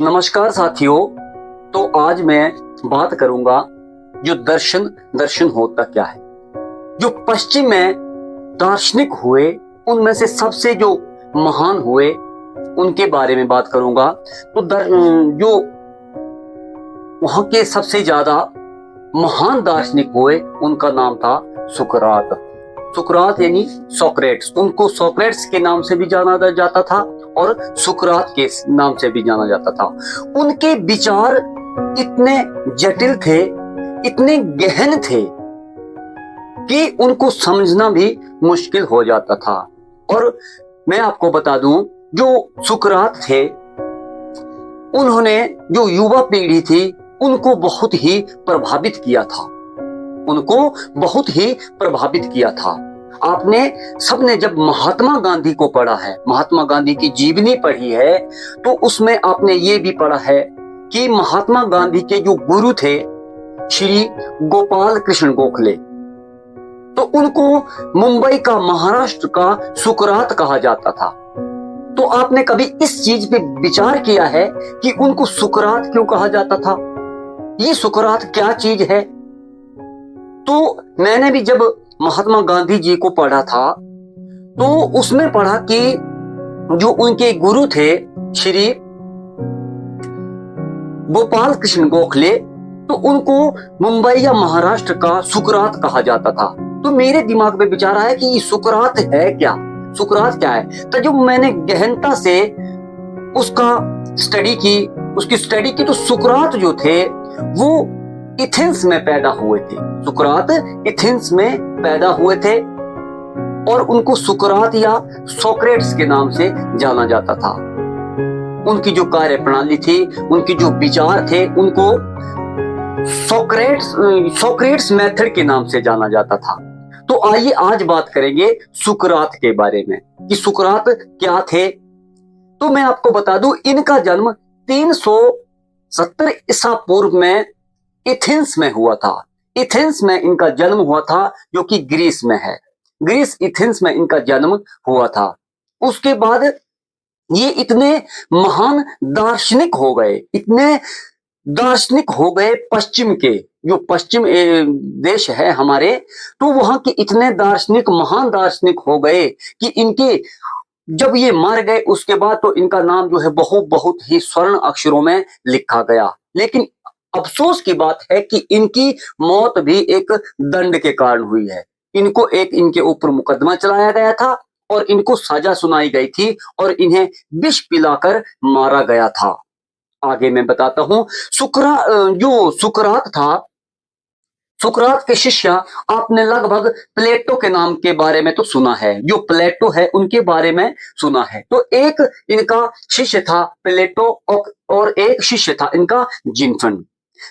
नमस्कार साथियों। तो आज मैं बात करूंगा जो दर्शन होता क्या है। जो पश्चिम में दार्शनिक हुए उनमें से सबसे जो महान हुए उनके बारे में बात करूंगा। तो जो वहां के सबसे ज्यादा महान दार्शनिक हुए उनका नाम था सुकरात। सुकरात यानी सोक्रेट्स, उनको सोक्रेट्स के नाम से भी जाना जाता था और सुकरात के नाम से भी जाना जाता था। उनके विचार इतने जटिल थे, इतने गहन थे कि उनको समझना भी मुश्किल हो जाता था। और मैं आपको बता दूं, जो सुकरात थे उन्होंने जो युवा पीढ़ी थी उनको बहुत ही प्रभावित किया था। उनको बहुत ही प्रभावित किया था। आपने सबने जब महात्मा गांधी को पढ़ा है, महात्मा गांधी की जीवनी पढ़ी है, तो उसमें आपने ये भी पढ़ा है कि महात्मा गांधी के जो गुरु थे श्री गोपाल कृष्ण गोखले, तो उनको मुंबई का, महाराष्ट्र का सुकरात कहा जाता था। तो आपने कभी इस चीज पे विचार किया है कि उनको सुकरात क्यों कहा जाता था? ये सुकरात क्या चीज है? तो मैंने भी जब महात्मा गांधी जी को पढ़ा था तो उसमें पढ़ा कि जो उनके गुरु थे श्री गोपाल कृष्ण गोखले, तो उनको मुंबई या महाराष्ट्र का सुकरात कहा जाता था। तो मेरे दिमाग में विचार आया कि ये सुकरात है क्या, सुकरात क्या है। तो जब मैंने गहनता से उसका उसकी स्टडी की, तो सुकरात जो थे वो एथेंस में पैदा हुए थे। सुकरात एथेंस में पैदा हुए थे और उनको सुकरात या सोक्रेट्स के नाम से जाना जाता था। उनकी जो कार्य प्रणाली थी, उनके जो विचार थे, उनको सोक्रेट्स मेथड के नाम से जाना जाता था। तो आइए आज बात करेंगे सुकरात के बारे में कि सुकरात क्या थे। तो मैं आपको बता दूं, इनका जन्म 370 ईसा पूर्व में एथेंस में हुआ था। एथेंस में इनका जन्म हुआ था, जो कि ग्रीस में है। ग्रीस, एथेंस में इनका जन्म हुआ था। उसके बाद ये इतने महान दार्शनिक हो गए, इतने दार्शनिक हो गए पश्चिम के, जो पश्चिम देश है हमारे, तो वहां के इतने दार्शनिक, महान दार्शनिक हो गए कि इनके जब ये मर गए उसके बाद तो इनका नाम जो है बहुत ही स्वर्ण अक्षरों में लिखा गया। लेकिन अफसोस की बात है कि इनकी मौत भी एक दंड के कारण हुई है। इनके ऊपर मुकदमा चलाया गया था और इनको सजा सुनाई गई थी और इन्हें विष पिलाकर मारा गया था। आगे मैं बताता हूं। जो सुकरात था, सुकरात के शिष्य, आपने लगभग प्लेटो के नाम के बारे में तो सुना है। जो प्लेटो है उनके बारे में सुना है। तो एक इनका शिष्य था प्लेटो और एक शिष्य था इनका जिन्फन।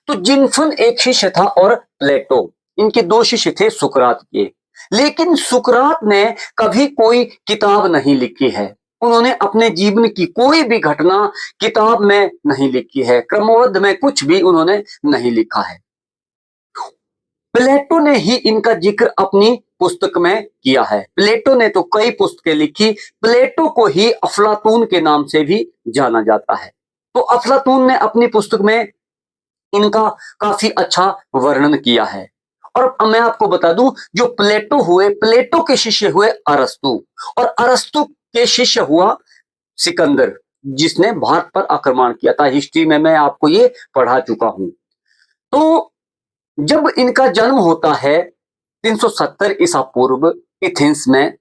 तो जिन्फन एक शिष्य था और प्लेटो, इनके दो शिष्य थे सुकरात के। लेकिन सुकरात ने कभी कोई किताब नहीं लिखी है। उन्होंने अपने जीवन की कोई भी घटना किताब में नहीं लिखी है, क्रमबद्ध में कुछ भी उन्होंने नहीं लिखा है। प्लेटो ने ही इनका जिक्र अपनी पुस्तक में किया है। प्लेटो ने तो कई पुस्तकें लिखी। प्लेटो को ही अफलातून के नाम से भी जाना जाता है। तो अफलातून ने अपनी पुस्तक में इनका काफी अच्छा वर्णन किया है। और मैं आपको बता दूं, जो प्लेटो हुए, प्लेटो के शिष्य हुए अरस्तु, और अरस्तु के शिष्य हुआ सिकंदर, जिसने भारत पर आक्रमण किया था। हिस्ट्री में मैं आपको ये पढ़ा चुका हूं। तो जब इनका जन्म होता है 370 ईसा पूर्व एथेंस में,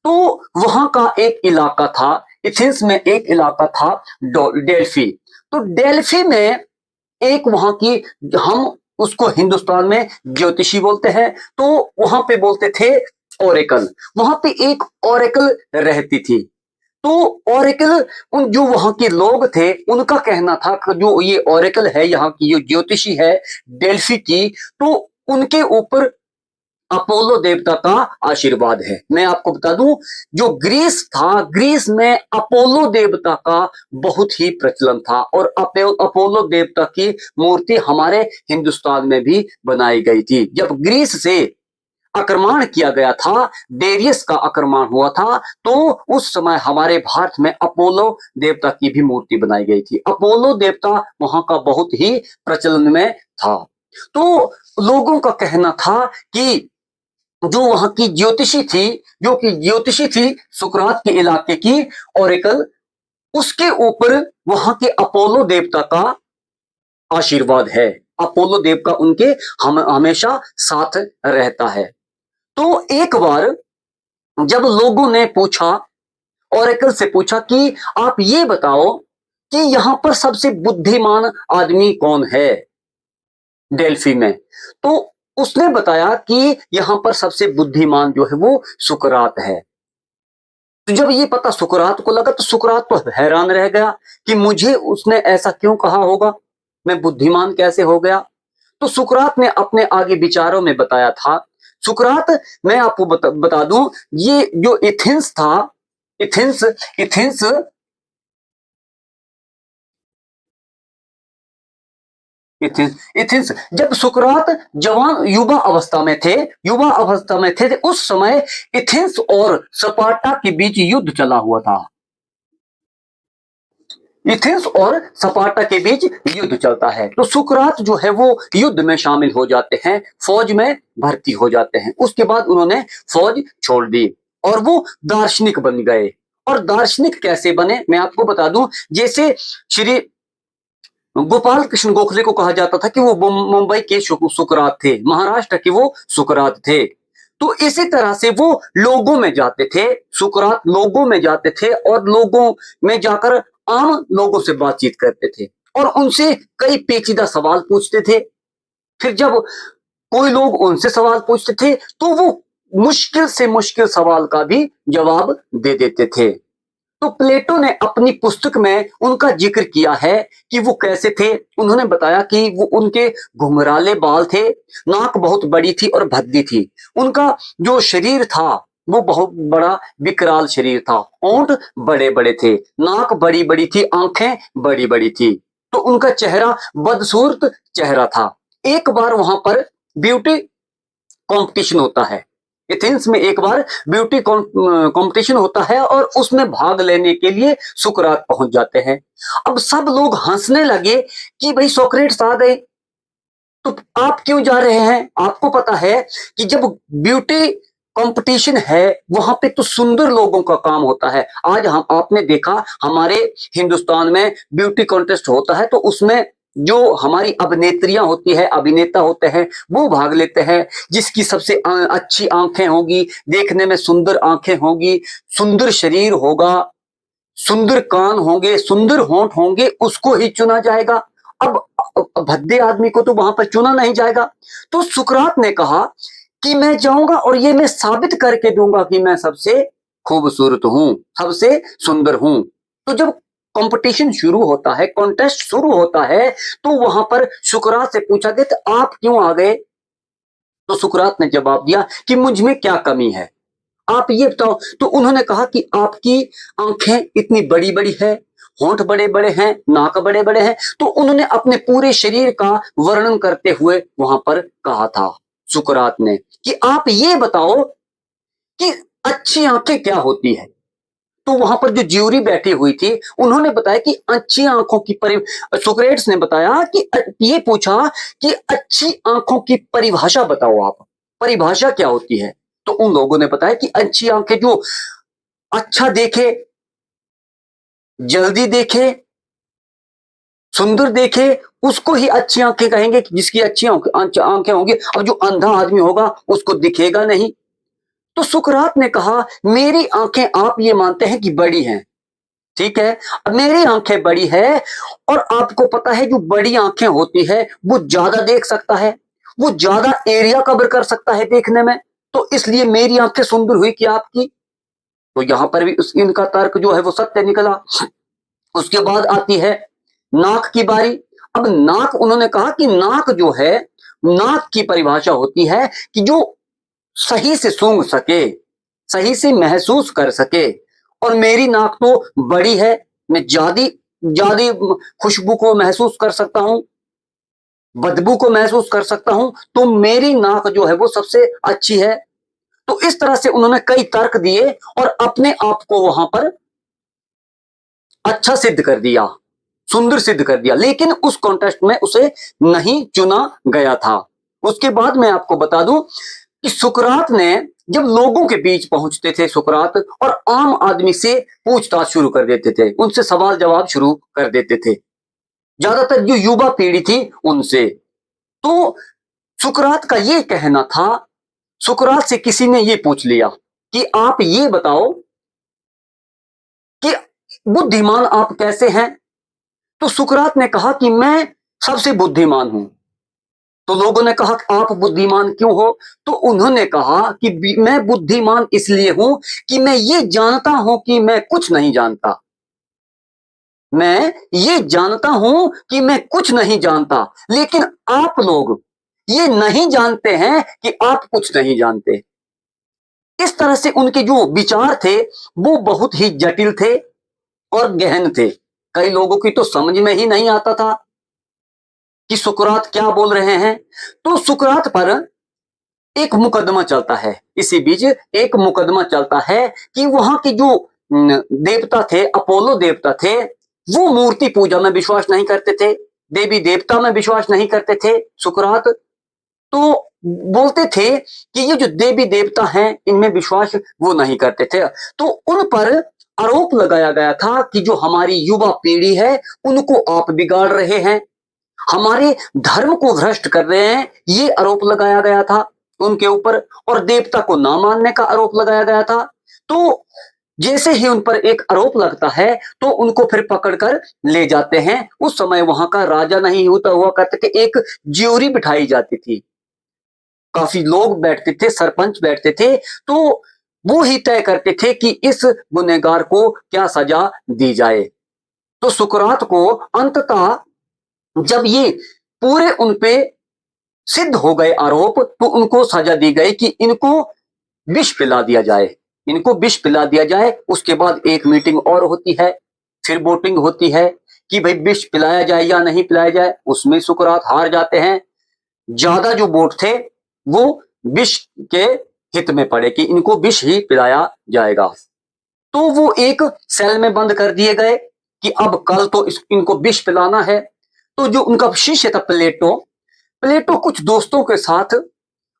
तो वहां का एक इलाका था, एथेंस में एक इलाका था डेल्फी। तो डेल्फी में एक वहां की, हम उसको हिंदुस्तान में ज्योतिषी बोलते हैं, तो वहां पे बोलते थे ओरेकल। वहां पे एक ओरेकल रहती थी। तो ओरेकल, उन जो वहां के लोग थे उनका कहना था कि जो ये ओरेकल है, यहाँ की जो ज्योतिषी है डेल्फी की, तो उनके ऊपर अपोलो देवता का आशीर्वाद है। मैं आपको बता दूं, जो ग्रीस था, ग्रीस में अपोलो देवता का बहुत ही प्रचलन था और अपोलो देवता की मूर्ति हमारे हिंदुस्तान में भी बनाई गई थी। जब ग्रीस से आक्रमण किया गया था, डेरियस का आक्रमण हुआ था, तो उस समय हमारे भारत में अपोलो देवता की भी मूर्ति बनाई गई थी। अपोलो देवता वहां का बहुत ही प्रचलन में था। तो लोगों का कहना था कि जो वहां की ज्योतिषी थी, जो कि ज्योतिषी थी सुकरात के इलाके की ओरेकल, उसके ऊपर वहां के अपोलो देवता का आशीर्वाद है। अपोलो देव का उनके हमेशा साथ रहता है। तो एक बार जब लोगों ने पूछा, ओरेकल से पूछा कि आप ये बताओ कि यहां पर सबसे बुद्धिमान आदमी कौन है डेल्फी में, तो उसने बताया कि यहां पर सबसे बुद्धिमान जो है वो सुकरात है। तो जब ये पता सुकरात को लगा तो सुकरात तो हैरान रह गया कि मुझे उसने ऐसा क्यों कहा होगा, मैं बुद्धिमान कैसे हो गया। तो सुकरात ने अपने आगे विचारों में बताया था। सुकरात, मैं आपको बता दूं, ये जो एथेंस था, एथेंस एथेंस एथेंस एथेंस जब सुकरात जवान युवा अवस्था में थे, उस समय एथेंस और स्पार्टा के बीच युद्ध चला हुआ था। एथेंस और स्पार्टा के बीच युद्ध चलता है, तो सुकरात जो है वो युद्ध में शामिल हो जाते हैं, फौज में भर्ती हो जाते हैं। उसके बाद उन्होंने फौज छोड़ दी और वो दार्शनिक बन गए। और दार्शनिक कैसे बने, मैं आपको बता दूं, जैसे श्री गोपाल कृष्ण गोखले को कहा जाता था कि वो मुंबई के सुकरात थे, महाराष्ट्र के वो सुकरात थे। तो इसी तरह से वो लोगों में जाते थे, सुकरात लोगों में जाते थे और लोगों में जाकर आम लोगों से बातचीत करते थे और उनसे कई पेचीदा सवाल पूछते थे। फिर जब कोई लोग उनसे सवाल पूछते थे तो वो मुश्किल से मुश्किल सवाल का भी जवाब दे देते थे। तो प्लेटो ने अपनी पुस्तक में उनका जिक्र किया है कि वो कैसे थे। उन्होंने बताया कि वो उनके घुंघराले बाल थे, नाक बहुत बड़ी थी और भद्दी थी, उनका जो शरीर था वो बहुत बड़ा विकराल शरीर था, होंठ बड़े बड़े थे, नाक बड़ी बड़ी थी, आंखें बड़ी बड़ी थी, तो उनका चेहरा बदसूरत चेहरा था। एक बार वहां पर ब्यूटी कंपटीशन होता है, एथेंस में एक बार ब्यूटी कंपटीशन होता है और उसमें भाग लेने के लिए सुकरात पहुंच जाते हैं। अब सब लोग हंसने लगे कि भाई सोक्रेट्स आ गए, तो आप क्यों जा रहे हैं। आपको पता है कि जब ब्यूटी कंपटीशन है वहां पे तो सुंदर लोगों का काम होता है। आज हम आपने देखा हमारे हिंदुस्तान में ब्यूटी कॉन्टेस्ट होता है, तो उसमें जो हमारी अभिनेत्रियां होती है, अभिनेता होते हैं, वो भाग लेते हैं। जिसकी सबसे अच्छी आंखें होगी, देखने में सुंदर आंखें होगी, सुंदर शरीर होगा, सुंदर कान होंगे, सुंदर होंठ होंगे, उसको ही चुना जाएगा। अब भद्दे आदमी को तो वहां पर चुना नहीं जाएगा। तो सुकरात ने कहा कि मैं जाऊंगा और ये मैं साबित करके दूंगा कि मैं सबसे खूबसूरत हूं, सबसे सुंदर हूं। तो जब कंपटीशन शुरू होता है, कॉन्टेस्ट शुरू होता है, तो वहां पर सुकरात से पूछा गया तो आप क्यों आ गए। तो सुकरात ने जवाब दिया कि मुझ में क्या कमी है, आप ये बताओ। तो उन्होंने कहा कि आपकी आंखें इतनी बड़ी बड़ी है, होंठ बड़े बड़े हैं, नाक बड़े बड़े हैं। तो उन्होंने अपने पूरे शरीर का वर्णन करते हुए वहां पर कहा था सुकरात ने कि आप ये बताओ कि अच्छी आंखें क्या होती है। तो वहां पर जो ज्यूरी बैठी हुई थी उन्होंने बताया कि अच्छी आंखों की सोक्रेट्स ने बताया कि ये पूछा कि अच्छी आंखों की परिभाषा बताओ, आप परिभाषा क्या होती है। तो उन लोगों ने बताया कि अच्छी आंखें जो अच्छा देखे, जल्दी देखे, सुंदर देखे, उसको ही अच्छी आंखें कहेंगे, जिसकी अच्छी आंखें होंगी। अब जो अंधा आदमी होगा उसको दिखेगा नहीं। तो सुकरात ने कहा मेरी आंखें आप ये मानते हैं कि बड़ी हैं, ठीक है, अब मेरी आंखें बड़ी है और आपको पता है जो बड़ी आंखें होती है वो ज्यादा देख सकता है, वो ज्यादा एरिया कवर कर सकता है देखने में, तो इसलिए मेरी आंखें सुंदर हुई कि आपकी। तो यहां पर भी इनका तर्क जो है वो सत्य निकला। उसके बाद आती है नाक की बारी। अब नाक, उन्होंने कहा कि नाक जो है, नाक की परिभाषा होती है कि जो सही से सूंघ सके, सही से महसूस कर सके, और मेरी नाक तो बड़ी है, मैं ज्यादा ज्यादा खुशबू को महसूस कर सकता हूं, बदबू को महसूस कर सकता हूं, तो मेरी नाक जो है वो सबसे अच्छी है। तो इस तरह से उन्होंने कई तर्क दिए और अपने आप को वहां पर अच्छा सिद्ध कर दिया, सुंदर सिद्ध कर दिया, लेकिन उस कॉन्टेस्ट में उसे नहीं चुना गया था। उसके बाद मैं आपको बता दूं कि सुकरात ने जब लोगों के बीच पहुंचते थे सुकरात और आम आदमी से पूछताछ शुरू कर देते थे, उनसे सवाल जवाब शुरू कर देते थे, ज्यादातर जो युवा पीढ़ी थी उनसे। तो सुकरात का ये कहना था, सुकरात से किसी ने ये पूछ लिया कि आप ये बताओ कि बुद्धिमान आप कैसे हैं? तो सुकरात ने कहा कि मैं सबसे बुद्धिमान हूं। तो लोगों ने कहा आप बुद्धिमान क्यों हो? तो उन्होंने कहा कि मैं बुद्धिमान इसलिए हूं कि मैं ये जानता हूं कि मैं कुछ नहीं जानता। मैं ये जानता हूं कि मैं कुछ नहीं जानता, लेकिन आप लोग ये नहीं जानते हैं कि आप कुछ नहीं जानते। इस तरह से उनके जो विचार थे वो बहुत ही जटिल थे और गहन थे। कई लोगों की तो समझ में ही नहीं आता था कि सुकरात क्या बोल रहे हैं। तो सुकरात पर एक मुकदमा चलता है, इसी बीच एक मुकदमा चलता है कि वहां के जो देवता थे, अपोलो देवता थे, वो मूर्ति पूजा में विश्वास नहीं करते थे, देवी देवता में विश्वास नहीं करते थे सुकरात। तो बोलते थे कि ये जो देवी देवता हैं इनमें विश्वास वो नहीं करते थे। तो उन पर आरोप लगाया गया था कि जो हमारी युवा पीढ़ी है उनको आप बिगाड़ रहे हैं, हमारे धर्म को भ्रष्ट कर रहे हैं, ये आरोप लगाया गया था उनके ऊपर, और देवता को ना मानने का आरोप लगाया गया था। तो जैसे ही उन पर एक आरोप लगता है तो उनको फिर पकड़कर ले जाते हैं। उस समय वहां का राजा नहीं होता हुआ करते थे, एक ज्यूरी बिठाई जाती थी, काफी लोग बैठते थे, सरपंच बैठते थे, तो वो ही तय करते थे कि इस गुनहगार को क्या सजा दी जाए। तो सुकरात को अंततः जब ये पूरे उन पे सिद्ध हो गए आरोप, तो उनको सजा दी गई कि इनको विष पिला दिया जाए, इनको विष पिला दिया जाए। उसके बाद एक मीटिंग और होती है, फिर वोटिंग होती है कि भाई विष पिलाया जाए या नहीं पिलाया जाए। उसमें सुकरात हार जाते हैं, ज्यादा जो वोट थे वो विष के हित में पड़े कि इनको विष ही पिलाया जाएगा। तो वो एक सेल में बंद कर दिए गए कि अब कल तो इनको विष पिलाना है। तो जो उनका शिष्य था प्लेटो, प्लेटो कुछ दोस्तों के साथ,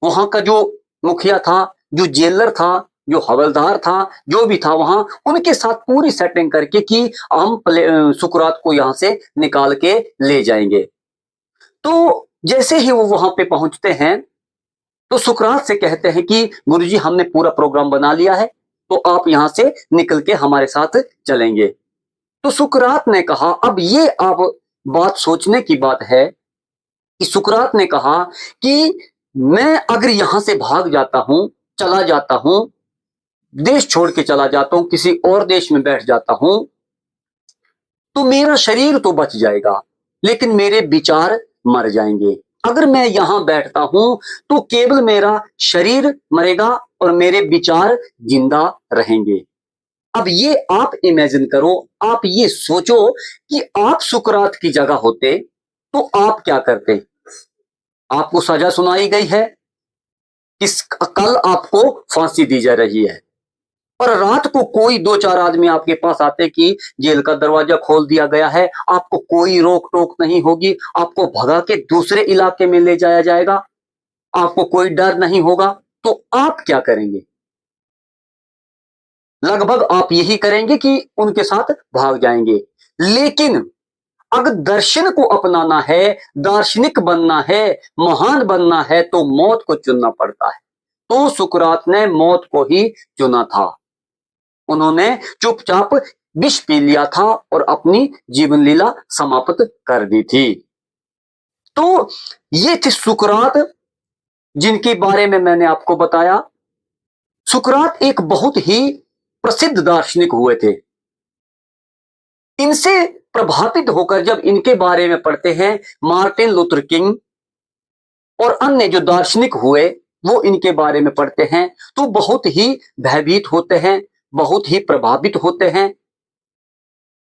वहां का जो मुखिया था, जो जेलर था, जो हवलदार था, जो भी था वहां, उनके साथ पूरी सेटिंग करके कि हम सुकरात को यहां से निकाल के ले जाएंगे। तो जैसे ही वो वहां पे पहुंचते हैं तो सुकरात से कहते हैं कि गुरुजी हमने पूरा प्रोग्राम बना लिया है, तो आप यहां से निकल के हमारे साथ चलेंगे। तो सुकरात ने कहा, अब ये आप बात सोचने की बात है कि सुकरात ने कहा कि मैं अगर यहां से भाग जाता हूं, चला जाता हूं, देश छोड़ के चला जाता हूं, किसी और देश में बैठ जाता हूं, तो मेरा शरीर तो बच जाएगा लेकिन मेरे विचार मर जाएंगे। अगर मैं यहां बैठता हूं तो केवल मेरा शरीर मरेगा और मेरे विचार जिंदा रहेंगे। अब ये आप इमेजिन करो, आप ये सोचो कि आप सुकरात की जगह होते तो आप क्या करते? आपको सजा सुनाई गई है, कल आपको फांसी दी जा रही है, और रात को कोई दो चार आदमी आपके पास आते कि जेल का दरवाजा खोल दिया गया है, आपको कोई रोक टोक नहीं होगी, आपको भगा के दूसरे इलाके में ले जाया जाएगा, आपको कोई डर नहीं होगा, तो आप क्या करेंगे? लगभग आप यही करेंगे कि उनके साथ भाग जाएंगे। लेकिन अगर दर्शन को अपनाना है, दार्शनिक बनना है, महान बनना है, तो मौत को चुनना पड़ता है। तो सुकरात ने मौत को ही चुना था। उन्होंने चुपचाप विष पी लिया था और अपनी जीवन लीला समाप्त कर दी थी। तो ये थे सुकरात, जिनके बारे में मैंने आपको बताया। सुकरात एक बहुत ही प्रसिद्ध दार्शनिक हुए थे। इनसे प्रभावित होकर जब इनके बारे में पढ़ते हैं मार्टिन लूथर किंग और अन्य जो दार्शनिक हुए, वो इनके बारे में पढ़ते हैं तो बहुत ही भयभीत होते हैं, बहुत ही प्रभावित होते हैं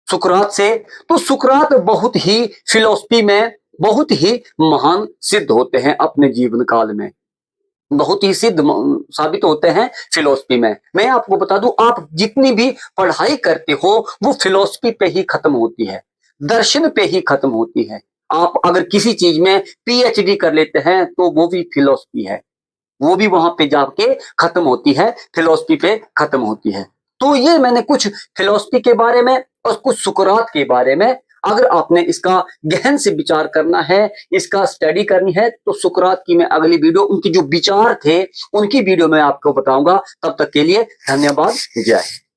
सुकरात से। तो सुकरात बहुत ही फिलॉसफी में बहुत ही महान सिद्ध होते हैं अपने जीवन काल में। बहुत ही सिद्ध साबित होते हैं फिलोसफी में। मैं आपको बता दूं, आप जितनी भी पढ़ाई करते हो वो फिलोसफी पे ही खत्म होती है, दर्शन पे ही खत्म होती है। आप अगर किसी चीज में पीएचडी कर लेते हैं तो वो भी फिलोसफी है, वो भी वहां पे जाके खत्म होती है, फिलोसफी पे खत्म होती है। तो ये मैंने कुछ फिलोसफी के बारे में और कुछ सुकरात के बारे में, अगर आपने इसका गहन से विचार करना है, इसका स्टडी करनी है, तो सुकरात की मैं अगली वीडियो, उनके जो विचार थे उनकी वीडियो में आपको बताऊंगा। तब तक के लिए धन्यवाद, जय हिंद।